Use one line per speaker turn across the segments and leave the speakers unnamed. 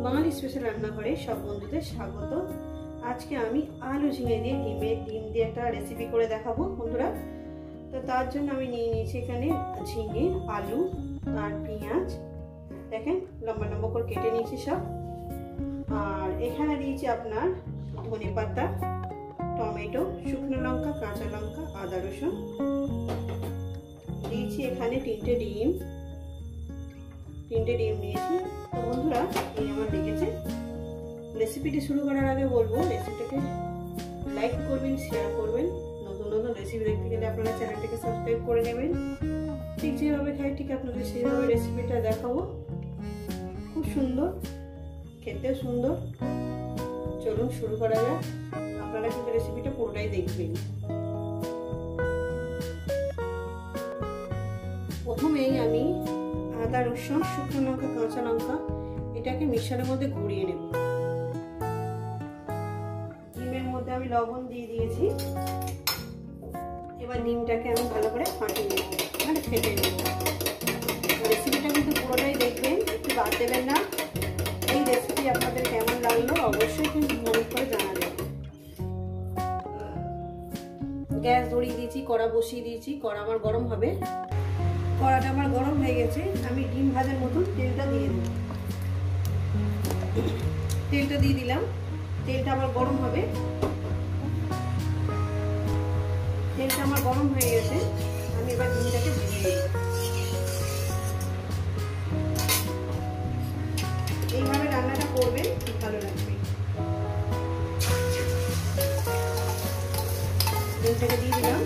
বাঙালি special রান্নাঘরে সব বন্ধুদের স্বাগত। আজকে আমি আলু ঝিঙে দিয়ে ডিম দিয়ে একটা রেসিপি করে দেখাবো বন্ধুরা। তো তার জন্য আমি নিয়ে নিয়েছি এখানে ঝিঙে, আলু আর পেঁয়াজ, দেখেন লম্বা লম্বা করে কেটে নিয়েছি সব। আর এখানে দিয়েছি আপনার ধনে পাতা, টমেটো, শুকনো লঙ্কা, কাঁচা লঙ্কা, আদা রসুন দিয়েছি। এখানে তিনটে ডিম নিয়েছি। তো বন্ধুরা এই আমার লেগেছে। রেসিপিটি শুরু করার আগে বলবো রেসিপিটাকে লাইক করবেন, শেয়ার করবেন। নতুন নতুন রেসিপি দেখতে গেলে আপনারা চ্যানেলটাকে সাবস্ক্রাইব করে নেবেন। ঠিক যেভাবে খাই ঠিক আপনাদের সেইভাবে রেসিপিটা দেখাবো। খুব সুন্দর, খেতেও সুন্দর। চলুন শুরু করা যাক। আপনারা কিন্তু রেসিপিটা পুরোটাই দেখবেন। প্রথমেই আমি আদা রসুন, শুকনো লঙ্কা, কাঁচা লঙ্কা এটাকে মিক্সারের মধ্যে ঘুরিয়ে নেব। ডিমের মধ্যে আমি লবণ দিয়ে দিয়েছি। এবার ডিমটাকে আমি ভালো করে ফাটিয়ে নেব, মানে ফেটে নেব। রেসিপিটা কিন্তু পুরোটাই দেখবেন, একটু বাদ দেবেন না। এই রেসিপি আপনাদের কেমন লাগলো অবশ্যই কিন্তু কমেন্ট করে জানাবেন। গ্যাস ধরিয়ে দিয়েছি, কড়া বসিয়ে দিয়েছি। কড়া আমার গরম হবে। কড়াটা আমার গরম হয়ে গেছে। আমি ডিম ভাজার মতন তেলটা দিয়ে দেব। তেলটা দিয়ে দিলাম। তেলটা আমার গরম হবে। তেলটা আমার গরম হয়ে গেছে। আমি এবার ডিমটাকে ভেজে নেব। এইভাবে রান্নাটা করবেন, ভালো লাগবে। ডিমটাকে দিয়ে দিলাম।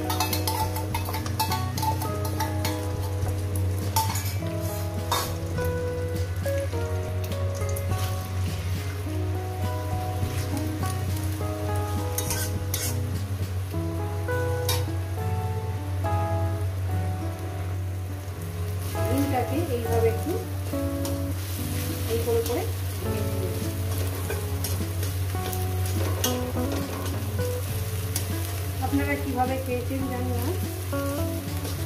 ডিমটাকে এইভাবে একটু এই করে করে আপনারা কিভাবে খেয়েছেন জানি না,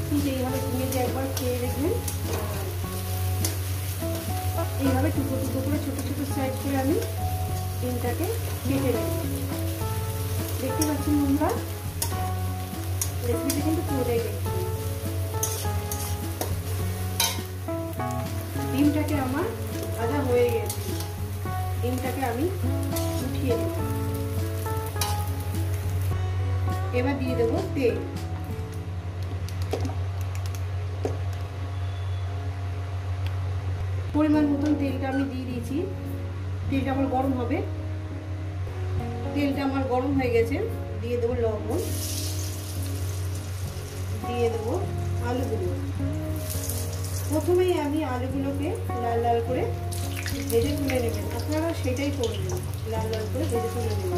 কিন্তু এইভাবে ভেজে একবার খেয়ে দেখবেন। এইভাবে টুকরো টুকরো করে ছোট ছোট সাইজ করে আমি ডিমটাকে কেটে নেব। দেখতে পাচ্ছেন বন্ধুরা, রেসিপিটা কিন্তু পুরোটাই দেখবেন। ডিমটাকে আমার ভাজা হয়ে গেছে। ডিমটাকে আমি উঠিয়ে দেব। এবার দিয়ে দেবো তেল। পরিমাণ মতন তেলটা আমি দিয়ে দিয়েছি। তেলটা আমার গরম হবে। তেলটা আমার গরম হয়ে গেছে। দিয়ে দেবো লবণ, দিয়ে দেবো আলুগুলো। প্রথমেই আমি আলুগুলোকে লাল লাল করে ভেজে তুলে নেবেন। আপনারা সেটাই করবেন, লাল লাল করে ভেজে তুলে নেবেন।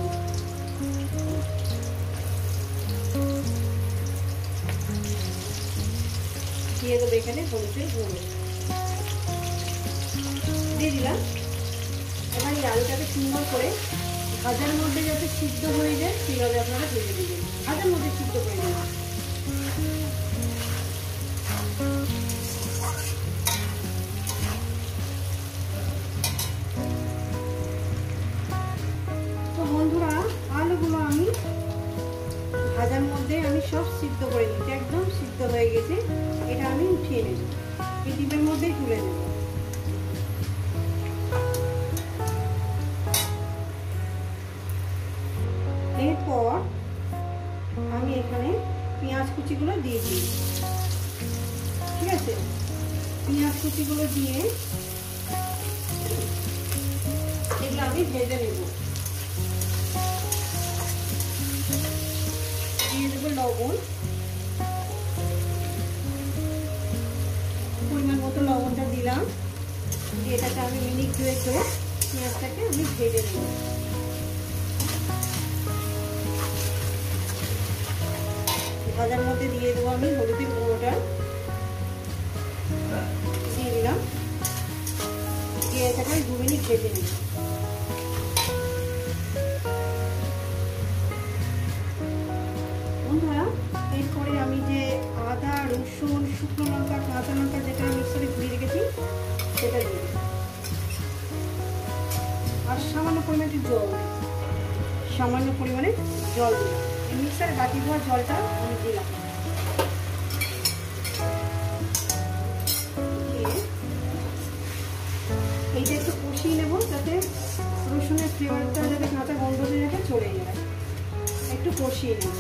দিয়ে দেবো এখানে হলুদের গুঁড়ো দিয়ে দিলাম। এবার এই আলুটাকে সুন্দর করে ভাজার মধ্যে যাতে সিদ্ধ হয়ে যায় সেইভাবে আপনারা ভেজে দেবেন। ভাজার মধ্যে সিদ্ধ করে নেবেন। তো বন্ধুরা আলুগুলো আমি ভাজার মধ্যে আমি সব সিদ্ধ করে নিচ্ছি। একদম সিদ্ধ হয়ে গেছে। এটা আমি উঠিয়ে নেব। এই ডিমের মধ্যেই তুলে নেব। এরপর আমি এখানে পেঁয়াজ কুচিগুলো দিয়ে দিই। ঠিক আছে, পেঁয়াজ কুচিগুলো দিয়ে এগুলো আমি ভেজে নেব। দিয়ে দেবো লবণ, পরিমাণ মতো লবণটা দিলাম। দিয়ে এটাকে আমি মিনিট দুয়েক করে পেঁয়াজটাকে আমি ভেজে নেব। ভাজার মধ্যে দিয়ে দেবো আমি হলুদের গুঁড়োটা দিয়ে দিলাম। দিয়ে এটাকে 2 মিনিট ভেজে নেব। বন্ধুরা এরপরে আমি যে আদা রসুন শুকনো লঙ্কা কাঁচা লঙ্কা যেটা মিক্সারে ঘুরিয়ে রেখেছি সেটা দিয়ে দেব। আর সামান্য পরিমাণে জল, সামান্য পরিমাণে জল দিলাম। এই মিক্সারে বাটি ধোয়া জলটা আমি দিলাম। এইটা একটু কষিয়ে নেব যাতে রসুনের ফ্লেভারটা যাতে কাঁচা গন্ধটা যাতে চলে যায়, একটু কষিয়ে নেব।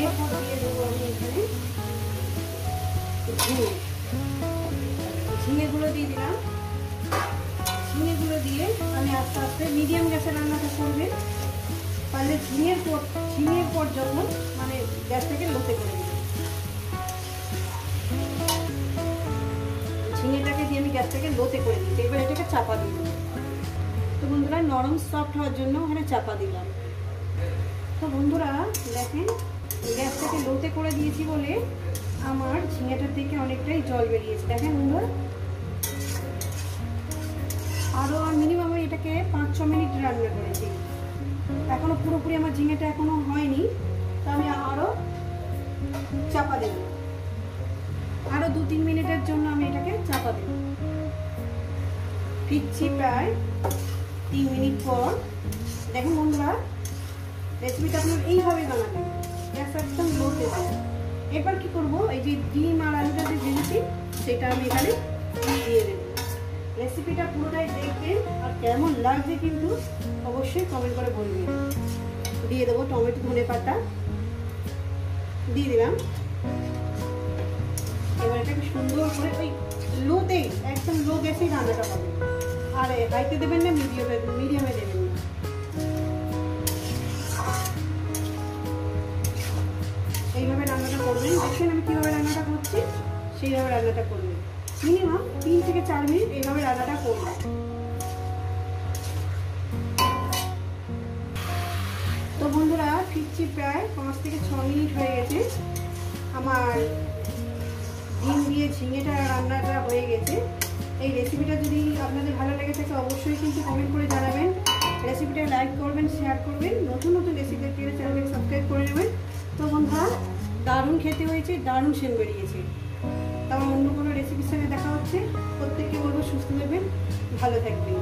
এরপর দিয়ে দেবো আমি এখানে ঝিঙেগুলো দিয়ে দিলাম। ঝিঙেগুলো দিয়ে আমি আস্তে আস্তে মিডিয়াম গ্যাসে রান্নাটা করবেন। পারলে ঝিঙের পর যখন মানে গ্যাসটাকে লোতে করে দেবেন। ঝিঙেটাকে দিয়ে আমি গ্যাসটাকে লোতে করে দিচ্ছি। এবার এটাকে চাপা দিব। তো বন্ধুরা নরম সফট হওয়ার জন্য ওখানে চাপা দিলাম। তো বন্ধুরা দেখেন গ্যাসটাকে লোতে করে দিয়েছি বলে আমার ঝিঙেটার থেকে অনেকটাই জল বেরিয়েছে। দেখেন বন্ধুরা আরও মিনিমাম এটাকে 5-6 মিনিট রান্না করেছি। এখনো পুরোপুরি আমার ঝিঙেটা এখনো হয়নি, তো আমি আরও চাপা দেব। আরও 2-3 মিনিটের জন্য আমি এটাকে চাপা দেব। ফিরছি প্রায় 3 মিনিট পর। দেখুন বন্ধুরা রেসিপিটা আপনার এইভাবেই বানাবেন, গ্যাস একদম লোতে দেবেন। এবার কি করব, এই যে ডিম আর আলুটা যে ভেজেছি সেটা আমি এখানে দিয়ে দেব। রেসিপিটা পুরোটাই দেখবেন আর কেমন লাগছে কিন্তু অবশ্যই কমেন্ট করে বলবেন। দিয়ে দেবো টমেটো ধনে পাতা দিয়ে দিলাম। এবার এটাকে সুন্দর করে ওই লোতে একদম লো গ্যাসেই রান্নাটা হবে। আর হাইতে দেবেন না, মিডিয়ামে দেবেন না। এইভাবে রান্নাটা করবেন। দেখছেন আমি কীভাবে রান্নাটা করছি, সেইভাবে রান্নাটা করবেন। মিনিমাম 3 থেকে 4 মিনিট এইভাবে রান্নাটা করবেন। তো বন্ধুরা ফিরছি প্রায় 5 থেকে 6 মিনিট হয়ে গেছে। আমার ডিম দিয়ে ঝিঙেটা রান্নাটা হয়ে গেছে। এই রেসিপিটা যদি আপনাদের ভালো লেগে থাকে অবশ্যই কিন্তু কমেন্ট করে জানাবেন। রেসিপিটা লাইক করবেন, শেয়ার করবেন। নতুন নতুন রেসিপি পেলে চ্যানেলকে সাবস্ক্রাইব করে নেবেন। তো বন্ধুরা দারুণ খেতে হয়েছে, দারুণ সেন্ট বেরিয়েছে। তারপর অন্য কোনো রেসিপির সঙ্গে দেখা হচ্ছে। প্রত্যেককে বলবো সুস্থ থাকবেন, ভালো থাকবেন।